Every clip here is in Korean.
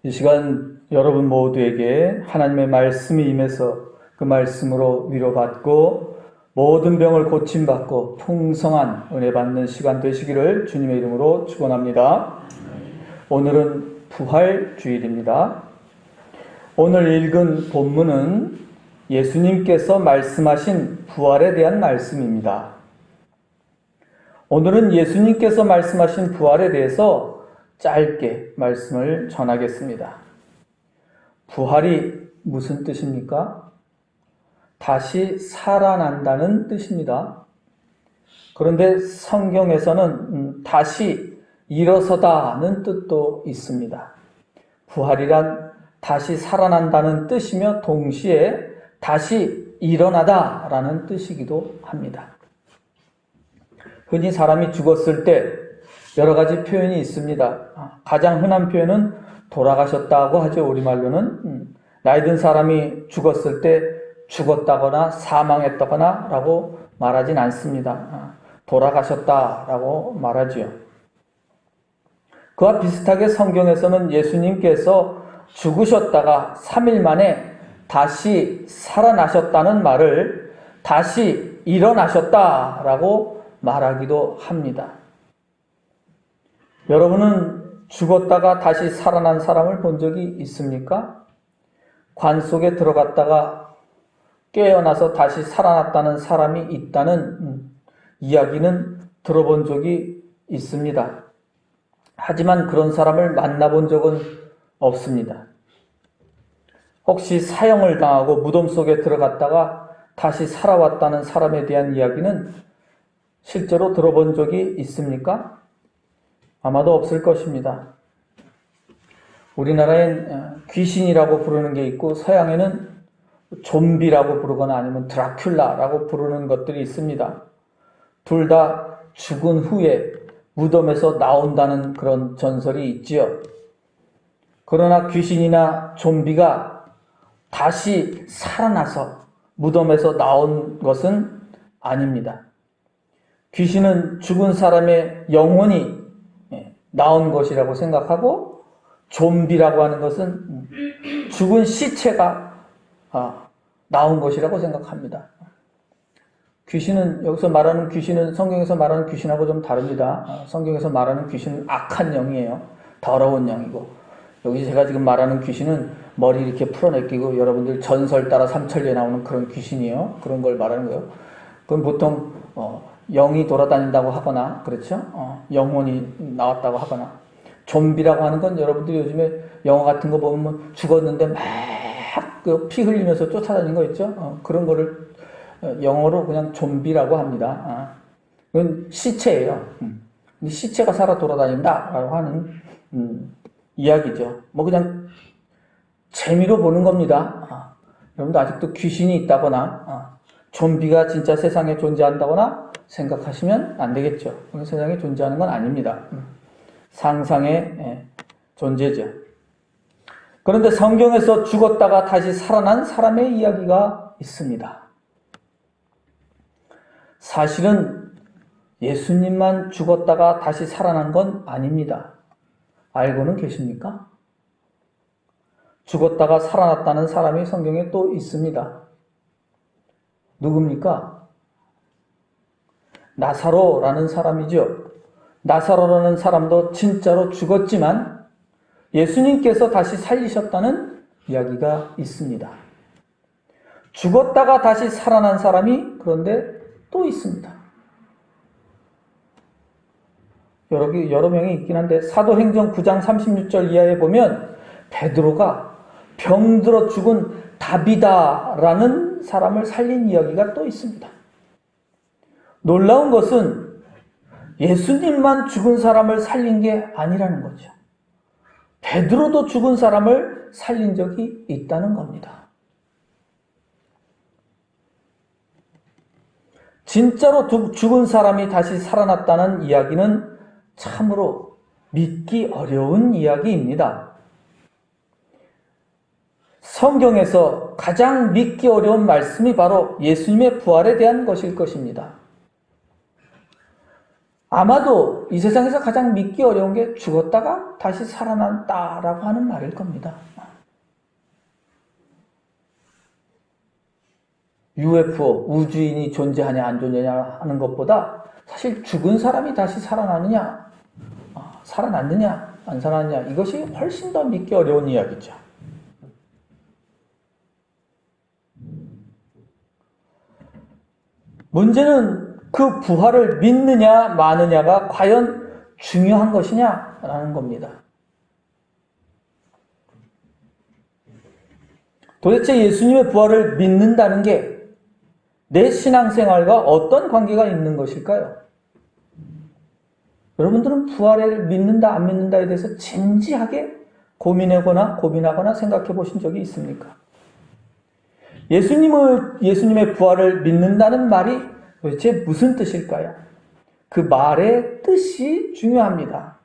이 시간 여러분 모두에게 하나님의 말씀이 임해서 그 말씀으로 위로받고 모든 병을 고침받고 풍성한 은혜 받는 시간 되시기를 주님의 이름으로 축원합니다. 오늘은 부활주일입니다. 오늘 읽은 본문은 예수님께서 말씀하신 부활에 대한 말씀입니다. 오늘은 예수님께서 말씀하신 부활에 대해서 짧게 말씀을 전하겠습니다. 부활이 무슨 뜻입니까? 다시 살아난다는 뜻입니다. 그런데 성경에서는 다시 일어서다는 뜻도 있습니다. 부활이란 다시 살아난다는 뜻이며 동시에 다시 일어나다라는 뜻이기도 합니다. 흔히 사람이 죽었을 때 여러 가지 표현이 있습니다. 가장 흔한 표현은 돌아가셨다고 하죠. 우리말로는 나이 든 사람이 죽었을 때 죽었다거나 사망했다거나 라고 말하진 않습니다. 돌아가셨다라고 말하지요. 그와 비슷하게 성경에서는 예수님께서 죽으셨다가 3일 만에 다시 살아나셨다는 말을 다시 일어나셨다라고 말하기도 합니다. 여러분은 죽었다가 다시 살아난 사람을 본 적이 있습니까? 관 속에 들어갔다가 깨어나서 다시 살아났다는 사람이 있다는 이야기는 들어본 적이 있습니다. 하지만 그런 사람을 만나본 적은 없습니다. 혹시 사형을 당하고 무덤 속에 들어갔다가 다시 살아왔다는 사람에 대한 이야기는 실제로 들어본 적이 있습니까? 아마도 없을 것입니다. 우리나라엔 귀신이라고 부르는 게 있고 서양에는 좀비라고 부르거나 아니면 드라큘라라고 부르는 것들이 있습니다. 둘 다 죽은 후에 무덤에서 나온다는 그런 전설이 있지요. 그러나 귀신이나 좀비가 다시 살아나서 무덤에서 나온 것은 아닙니다. 귀신은 죽은 사람의 영혼이 나온 것이라고 생각하고 좀비라고 하는 것은 죽은 시체가 나온 것이라고 생각합니다. 귀신은 여기서 말하는 귀신은 성경에서 말하는 귀신하고 좀 다릅니다. 성경에서 말하는 귀신은 악한 영이에요. 더러운 영이고 여기 제가 지금 말하는 귀신은 머리 이렇게 풀어내끼고 여러분들 전설 따라 삼천리에 나오는 그런 귀신이에요. 그런 걸 말하는 거예요. 그건 보통 영이 돌아다닌다고 하거나 그렇죠? 영혼이 나왔다고 하거나 좀비라고 하는 건 여러분들이 요즘에 영화 같은 거 보면 죽었는데 막 피 흘리면서 쫓아다니는 거 있죠? 그런 거를 영어로 그냥 좀비라고 합니다. 그건 시체예요. 시체가 살아 돌아다닌다라고 하는 이야기죠. 뭐 그냥 재미로 보는 겁니다. 여러분도 아직도 귀신이 있다거나 좀비가 진짜 세상에 존재한다거나 생각하시면 안 되겠죠. 세상에 존재하는 건 아닙니다. 상상의 존재죠. 그런데 성경에서 죽었다가 다시 살아난 사람의 이야기가 있습니다. 사실은 예수님만 죽었다가 다시 살아난 건 아닙니다. 알고는 계십니까? 죽었다가 살아났다는 사람이 성경에 또 있습니다. 누굽니까? 나사로라는 사람이죠. 나사로라는 사람도 진짜로 죽었지만 예수님께서 다시 살리셨다는 이야기가 있습니다. 죽었다가 다시 살아난 사람이 그런데 또 있습니다. 여러 명이 있긴 한데 사도행전 9장 36절 이하에 보면 베드로가 병들어 죽은 다비다라는 사람을 살린 이야기가 또 있습니다. 놀라운 것은 예수님만 죽은 사람을 살린 게 아니라는 거죠. 베드로도 죽은 사람을 살린 적이 있다는 겁니다. 진짜로 죽은 사람이 다시 살아났다는 이야기는 참으로 믿기 어려운 이야기입니다. 성경에서 가장 믿기 어려운 말씀이 바로 예수님의 부활에 대한 것일 것입니다. 아마도 이 세상에서 가장 믿기 어려운 게 죽었다가 다시 살아난다라고 하는 말일 겁니다. UFO, 우주인이 존재하냐 안 존재하냐 하는 것보다 사실 죽은 사람이 다시 살아나느냐, 살아났느냐 안 살아났느냐, 이것이 훨씬 더 믿기 어려운 이야기죠. 문제는 그 부활을 믿느냐 마느냐가 과연 중요한 것이냐라는 겁니다. 도대체 예수님의 부활을 믿는다는 게 내 신앙생활과 어떤 관계가 있는 것일까요? 여러분들은 부활을 믿는다 안 믿는다에 대해서 진지하게 고민하거나 생각해 보신 적이 있습니까? 예수님의 부활을 믿는다는 말이 도대체 무슨 뜻일까요? 그 말의 뜻이 중요합니다.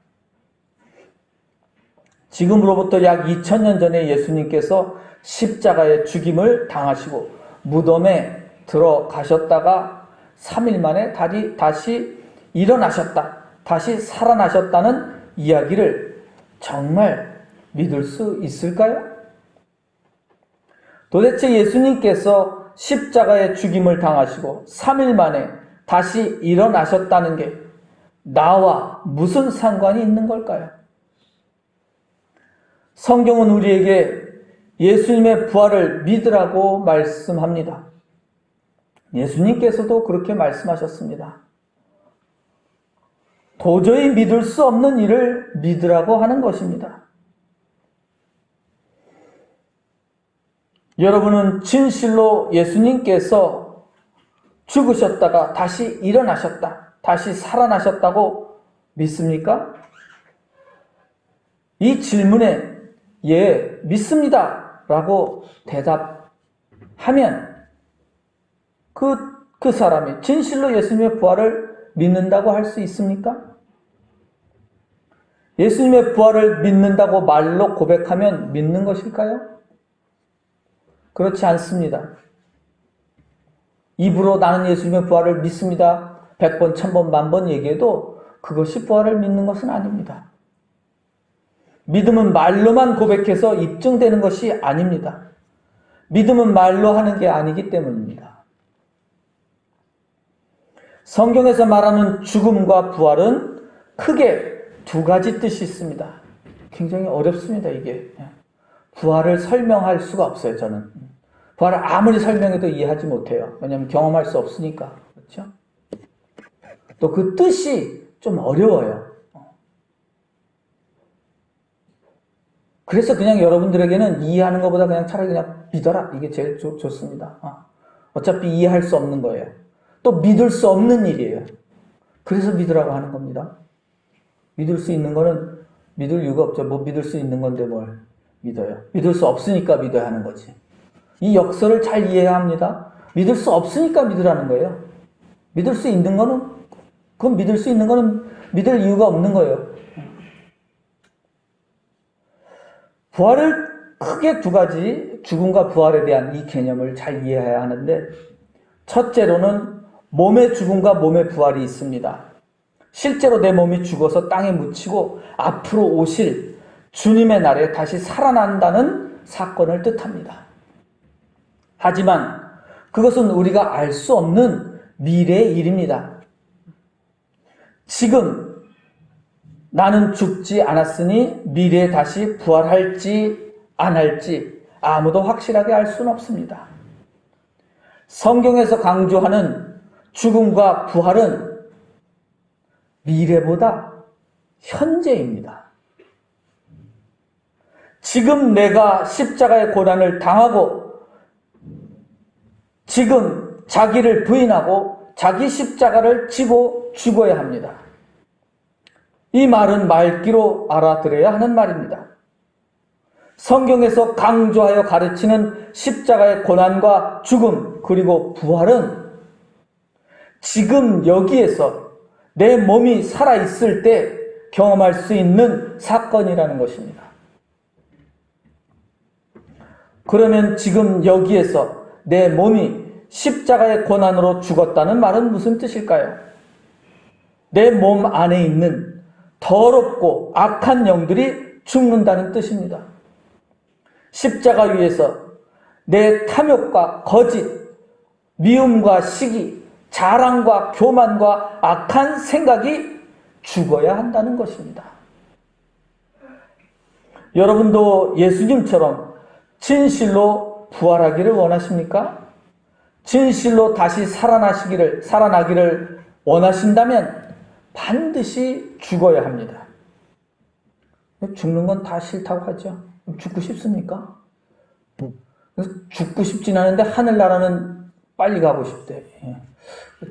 지금으로부터 약 2000년 전에 예수님께서 십자가의 죽임을 당하시고 무덤에 들어가셨다가 3일 만에 다시 일어나셨다, 다시 살아나셨다는 이야기를 정말 믿을 수 있을까요? 도대체 예수님께서 십자가의 죽임을 당하시고 3일 만에 다시 일어나셨다는 게 나와 무슨 상관이 있는 걸까요? 성경은 우리에게 예수님의 부활을 믿으라고 말씀합니다. 예수님께서도 그렇게 말씀하셨습니다. 도저히 믿을 수 없는 일을 믿으라고 하는 것입니다. 여러분은 진실로 예수님께서 죽으셨다가 다시 일어나셨다, 다시 살아나셨다고 믿습니까? 이 질문에 예, 믿습니다 라고 대답하면 그 사람이 진실로 예수님의 부활을 믿는다고 할 수 있습니까? 예수님의 부활을 믿는다고 말로 고백하면 믿는 것일까요? 그렇지 않습니다. 입으로 나는 예수님의 부활을 믿습니다 100번, 1000번, 10,000번 얘기해도 그것이 부활을 믿는 것은 아닙니다. 믿음은 말로만 고백해서 입증되는 것이 아닙니다. 믿음은 말로 하는 게 아니기 때문입니다. 성경에서 말하는 죽음과 부활은 크게 두 가지 뜻이 있습니다. 굉장히 어렵습니다, 이게. 부활을 설명할 수가 없어요, 저는. 부활을 아무리 설명해도 이해하지 못해요. 왜냐하면 경험할 수 없으니까. 그렇죠? 또 그 뜻이 좀 어려워요. 그래서 그냥 여러분들에게는 이해하는 것보다 그냥 차라리 그냥 믿어라. 이게 제일 좋습니다. 어차피 이해할 수 없는 거예요. 또 믿을 수 없는 일이에요. 그래서 믿으라고 하는 겁니다. 믿을 수 있는 거는 믿을 이유가 없죠. 뭐 믿을 수 있는 건데 뭘 믿어요. 믿을 수 없으니까 믿어야 하는 거지. 이 역설을 잘 이해해야 합니다. 믿을 수 없으니까 믿으라는 거예요. 믿을 수 있는 거는, 그건 믿을 수 있는 거는 믿을 이유가 없는 거예요. 부활을 크게 두 가지, 죽음과 부활에 대한 이 개념을 잘 이해해야 하는데, 첫째로는 몸의 죽음과 몸의 부활이 있습니다. 실제로 내 몸이 죽어서 땅에 묻히고 앞으로 오실 주님의 날에 다시 살아난다는 사건을 뜻합니다. 하지만 그것은 우리가 알 수 없는 미래의 일입니다. 지금 나는 죽지 않았으니 미래에 다시 부활할지 안 할지 아무도 확실하게 알 수는 없습니다. 성경에서 강조하는 죽음과 부활은 미래보다 현재입니다. 지금 내가 십자가의 고난을 당하고 지금 자기를 부인하고 자기 십자가를 지고 죽어야 합니다. 이 말은 말귀로 알아들어야 하는 말입니다. 성경에서 강조하여 가르치는 십자가의 고난과 죽음 그리고 부활은 지금 여기에서 내 몸이 살아있을 때 경험할 수 있는 사건이라는 것입니다. 그러면 지금 여기에서 내 몸이 십자가의 고난으로 죽었다는 말은 무슨 뜻일까요? 내 몸 안에 있는 더럽고 악한 영들이 죽는다는 뜻입니다. 십자가 위에서 내 탐욕과 거짓, 미움과 시기, 자랑과 교만과 악한 생각이 죽어야 한다는 것입니다. 여러분도 예수님처럼 진실로 부활하기를 원하십니까? 진실로 다시 살아나기를 원하신다면 반드시 죽어야 합니다. 죽는 건 다 싫다고 하죠. 죽고 싶습니까? 죽고 싶진 않은데 하늘나라는 빨리 가고 싶대.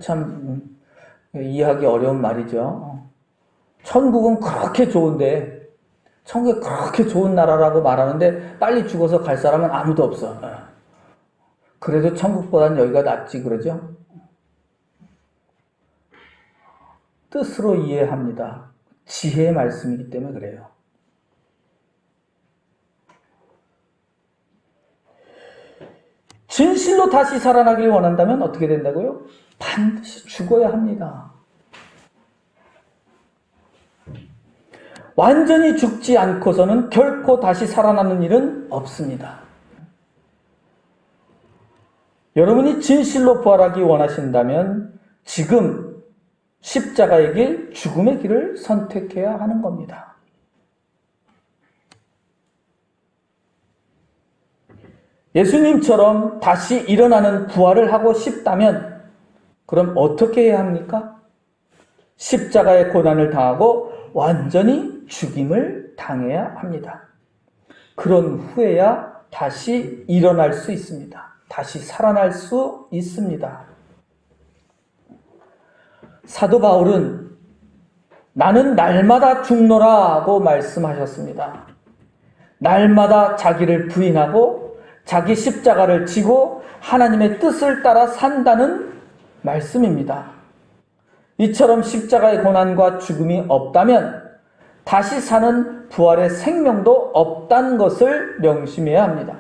참 이해하기 어려운 말이죠. 천국은 그렇게 좋은데, 천국이 그렇게 좋은 나라라고 말하는데 빨리 죽어서 갈 사람은 아무도 없어. 그래도 천국보다는 여기가 낫지 그러죠. 뜻으로 이해합니다. 지혜의 말씀이기 때문에 그래요. 진실로 다시 살아나길 원한다면 어떻게 된다고요? 반드시 죽어야 합니다. 완전히 죽지 않고서는 결코 다시 살아나는 일은 없습니다. 여러분이 진실로 부활하기 원하신다면 지금 십자가의 길, 죽음의 길을 선택해야 하는 겁니다. 예수님처럼 다시 일어나는 부활을 하고 싶다면 그럼 어떻게 해야 합니까? 십자가의 고난을 당하고 완전히 죽임을 당해야 합니다. 그런 후에야 다시 일어날 수 있습니다. 다시 살아날 수 있습니다. 사도 바울은 나는 날마다 죽노라고 말씀하셨습니다. 날마다 자기를 부인하고 자기 십자가를 지고 하나님의 뜻을 따라 산다는 말씀입니다. 이처럼 십자가의 고난과 죽음이 없다면 다시 사는 부활의 생명도 없다는 것을 명심해야 합니다.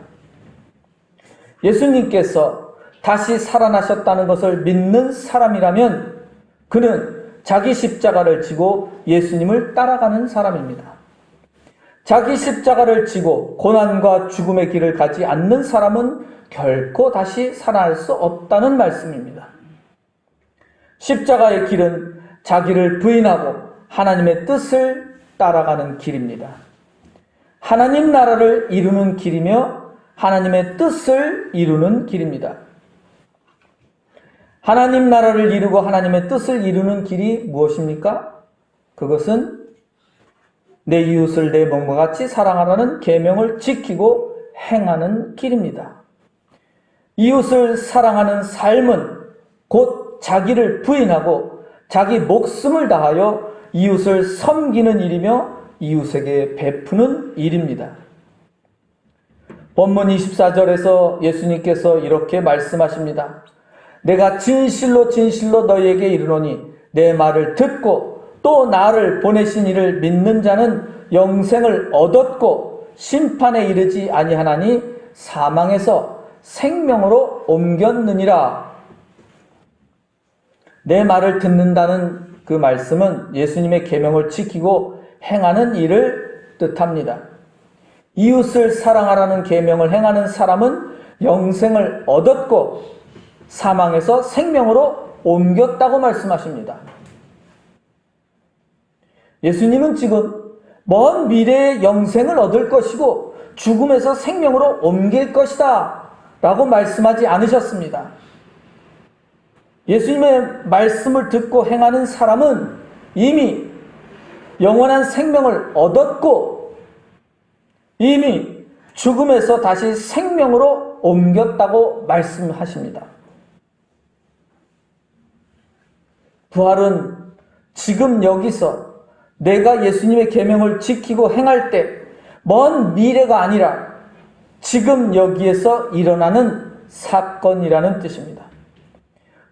예수님께서 다시 살아나셨다는 것을 믿는 사람이라면 그는 자기 십자가를 지고 예수님을 따라가는 사람입니다. 자기 십자가를 지고 고난과 죽음의 길을 가지 않는 사람은 결코 다시 살아날 수 없다는 말씀입니다. 십자가의 길은 자기를 부인하고 하나님의 뜻을 따라가는 길입니다. 하나님 나라를 이루는 길이며 하나님의 뜻을 이루는 길입니다. 하나님 나라를 이루고 하나님의 뜻을 이루는 길이 무엇입니까? 그것은 내 이웃을 내 몸과 같이 사랑하라는 계명을 지키고 행하는 길입니다. 이웃을 사랑하는 삶은 곧 자기를 부인하고 자기 목숨을 다하여 이웃을 섬기는 일이며 이웃에게 베푸는 일입니다. 본문 24절에서 예수님께서 이렇게 말씀하십니다. 내가 진실로 진실로 너희에게 이르노니 내 말을 듣고 또 나를 보내신 이를 믿는 자는 영생을 얻었고 심판에 이르지 아니하나니 사망에서 생명으로 옮겼느니라. 내 말을 듣는다는 그 말씀은 예수님의 계명을 지키고 행하는 일을 뜻합니다. 이웃을 사랑하라는 계명을 행하는 사람은 영생을 얻었고 사망에서 생명으로 옮겼다고 말씀하십니다. 예수님은 지금 먼 미래에 영생을 얻을 것이고 죽음에서 생명으로 옮길 것이다 라고 말씀하지 않으셨습니다. 예수님의 말씀을 듣고 행하는 사람은 이미 영원한 생명을 얻었고 이미 죽음에서 다시 생명으로 옮겼다고 말씀하십니다. 부활은 지금 여기서 내가 예수님의 계명을 지키고 행할 때 먼 미래가 아니라 지금 여기에서 일어나는 사건이라는 뜻입니다.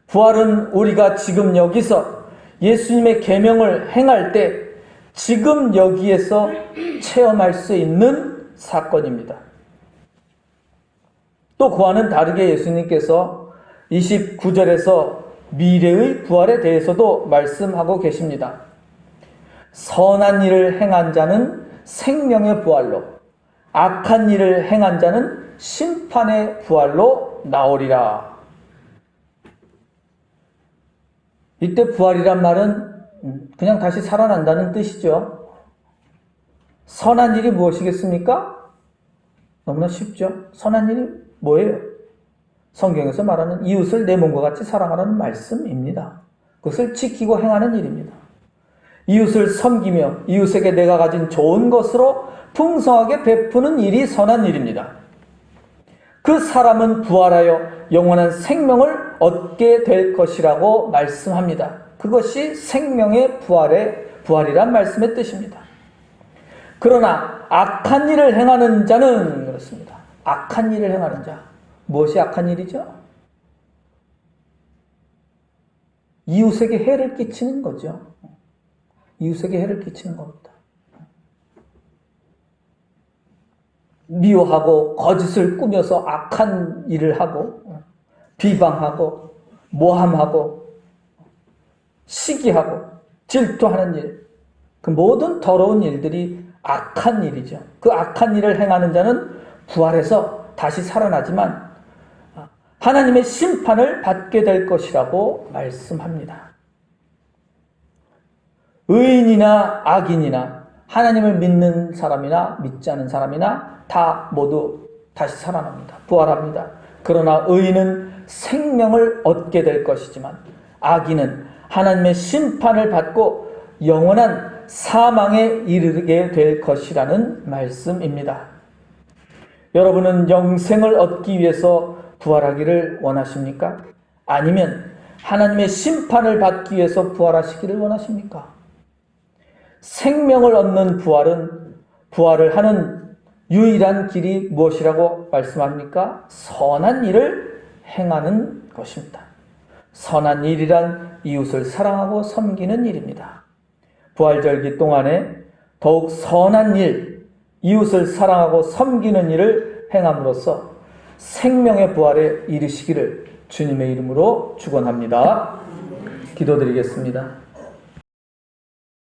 부활은 우리가 지금 여기서 예수님의 계명을 행할 때 지금 여기에서 체험할 수 있는 사건입니다. 또 그와는 다르게 예수님께서 29절에서 미래의 부활에 대해서도 말씀하고 계십니다. 선한 일을 행한 자는 생명의 부활로, 악한 일을 행한 자는 심판의 부활로 나오리라. 이때 부활이란 말은 그냥 다시 살아난다는 뜻이죠. 선한 일이 무엇이겠습니까? 너무나 쉽죠. 선한 일이 뭐예요? 성경에서 말하는 이웃을 내 몸과 같이 사랑하라는 말씀입니다. 그것을 지키고 행하는 일입니다. 이웃을 섬기며 이웃에게 내가 가진 좋은 것으로 풍성하게 베푸는 일이 선한 일입니다. 그 사람은 부활하여 영원한 생명을 얻게 될 것이라고 말씀합니다. 그것이 생명의 부활이란 말씀의 뜻입니다. 그러나 악한 일을 행하는 자는 그렇습니다. 악한 일을 행하는 자. 무엇이 악한 일이죠? 이웃에게 해를 끼치는 거죠. 이웃에게 해를 끼치는 겁니다. 미워하고 거짓을 꾸며서 악한 일을 하고 비방하고 모함하고 시기하고 질투하는 일, 그 모든 더러운 일들이 악한 일이죠. 그 악한 일을 행하는 자는 부활해서 다시 살아나지만 하나님의 심판을 받게 될 것이라고 말씀합니다. 의인이나 악인이나 하나님을 믿는 사람이나 믿지 않은 사람이나 다 모두 다시 살아납니다. 부활합니다. 그러나 의인은 생명을 얻게 될 것이지만 악인은 하나님의 심판을 받고 영원한 사망에 이르게 될 것이라는 말씀입니다. 여러분은 영생을 얻기 위해서 부활하기를 원하십니까? 아니면 하나님의 심판을 받기 위해서 부활하시기를 원하십니까? 생명을 얻는 부활을 하는 유일한 길이 무엇이라고 말씀합니까? 선한 일을 행하는 것입니다. 선한 일이란 이웃을 사랑하고 섬기는 일입니다. 부활절기 동안에 더욱 선한 일, 이웃을 사랑하고 섬기는 일을 행함으로써 생명의 부활에 이르시기를 주님의 이름으로 축원합니다. 기도드리겠습니다.